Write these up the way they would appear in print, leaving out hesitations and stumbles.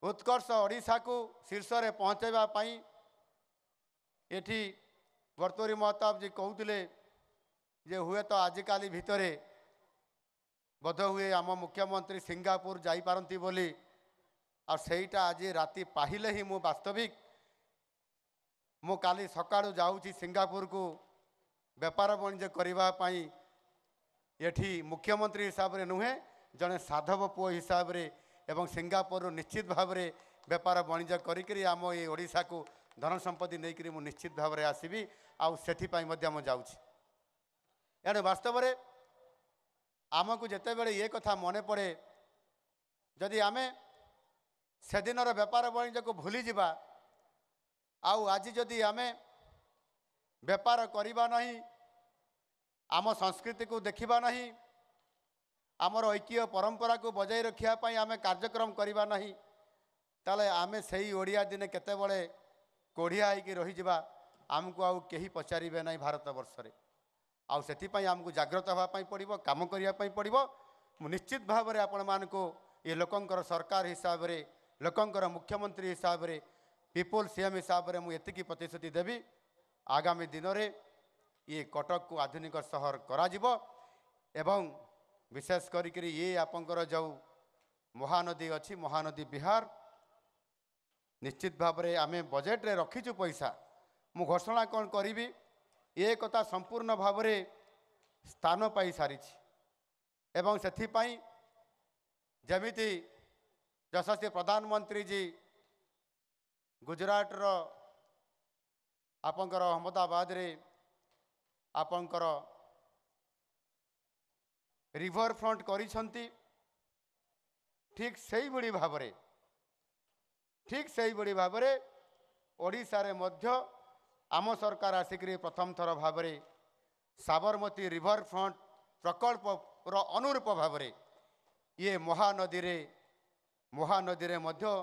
उत्कर्ष ओडिशा को शीर्ष में पहुँचाइबा पाई एठी भर्तृहरि महताब जी कहते जे हुए तो आजिकाली भितर बोध हुए आम मुख्यमंत्री सिंगापुर जापारती बोली और सेटा आज राति पाहिले ही मु वास्तविक मु काली सकाळु जाऊँगी सिंगापुर को व्यापार वाणिज्य करने एठी मुख्यमंत्री हिसाब से नुहे जड़े साधव पुओ हिसाब से एवं सिंगापुर निश्चित भाव में व्यापार वाणिज्य करी आम ये ओडिशा को धन संपत्ति नहीं मु निश्चित भाव में आसबि आउ जाऊँगी एणे वास्तव में आमको जिते बड़े ये कथा मन पड़े जदि आमे से दिन व्यापार वाणिज्य को भूली जावा आउ आज जदि आमे व्यापार करवा नहीं आम संस्कृति को देखा नहीं आमर ऐक्य परंपरा को बजाय रखापी आम कार्यक्रम करवा नहीं ताले आमे सही ओडिया दिने केते बड़े कोढ़िया होगी रहीजा आमको आउ कहीं पचारे ना भारत वर्ष में आउ से आमको जागृत हाँपाई पड़ो कम करने पड़ो निश्चित भाव में आपण मानक ये लोकंकर सरकार हिसाब से लोकंकर मुख्यमंत्री हिसाब से पीपुल सीएम हिसाब से मुझे प्रतिश्रुति देवी आगामी दिन में ये कटक को आधुनिक सहर करा एवं विशेष करी ये आपंकर जो महानदी अच्छी महानदी विहार निश्चित भाव में आम बजेट रे रखीचु पैसा मु घोषणा कौन करी ये कथा संपूर्ण भाव में स्थान पाई सारी एवं से जमीती यशस्वी प्रधानमंत्री जी गुजरात रो आपंकर अहमदाबाद रे आपंकर रिवर फ्रंट करिसंती ठीक से बड़ी भाव में ओडिशा रे मध्य आम सरकार आसिक प्रथम थर भाव में साबरमती रिवर फ्रंट प्रकल्प रो अनुरूप भाव में ये महानदी रे मध्य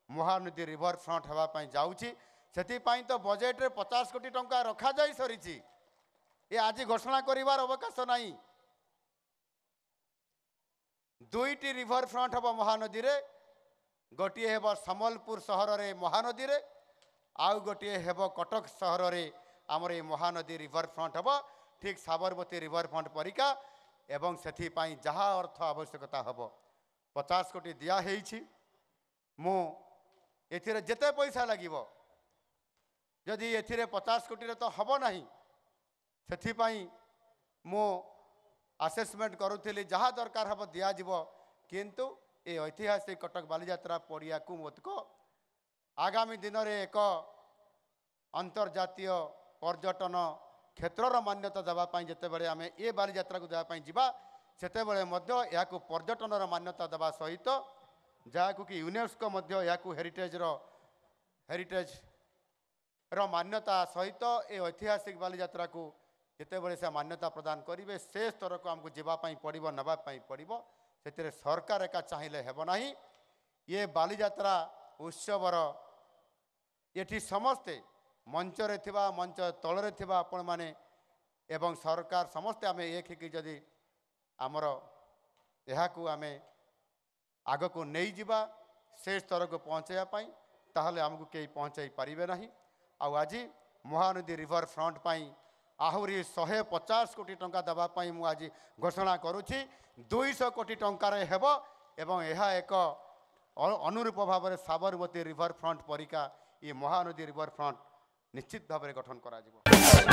महानदी रिवर फ्रंट हाँपाई जाऊँगी से तो बजेट रे 50 कोटी टंका रखा जाई सरी ये आज घोषणा करिवार अवकाश नहीं दुईटी रिवर फ्रंट हम महानदी रे गोटे हेब सम्बलपुर सहर रे महानदी रे आउ गोटे हेब कटक सहर रे आमर ये महानदी रिवर फ्रंट हम ठीक साबरमती रिवर फ्रंट परिका एवं से जहाँ अर्थ आवश्यकता हम 50 कोटी दिया मु एथिरे जेते पैसा लगिवो जदि एथिरे 50 कोटी रे तो हब नहीं से मु आसेसमेंट करुली जहाँ दरकार हम दिज्व किंतु ये ऐतिहासिक कटक बालीजात्रा पड़िया को मुझको आगामी दिन में एक अंतर्जातीय पर्यटन क्षेत्र मान्यता देवाई जिते बड़े आम ये बालीजात्रा को देवाई जावा से पर्यटन मान्यता देवा सहित जहाँ कि यूनेस्को हेरिटेज रो मान्यता सहित ये ऐतिहासिक बालीजात्रा को जिते बड़े से मान्यता प्रदान करेंगे से स्तर को आमको जावाई पड़ो नापाई पड़ो से सरकार एका चाहिए हेब ना ये बालीजात्रा उत्सवर ये समस्ते मंचरे थिबा मंच तलरे थिबा आपण माने एवं सरकार समस्ते आम एक जदि आमर यहाँ को आम आग को नहीं जिबा से स्तर को पहुँचाई ताहले आमको कहीं पहुँचाई पारिबे नहीं आज महानदी रिवर फ्रंट पाई आहरी 150 कोटी टंका देवाई मु आज घोषणा करुछि 200 कोटी टंकार हेब एवं यह एक अनुरूप भाव में साबरमती रिवर फ्रंट परिका ये महानदी रिवर फ्रंट निश्चित भाव में गठन करा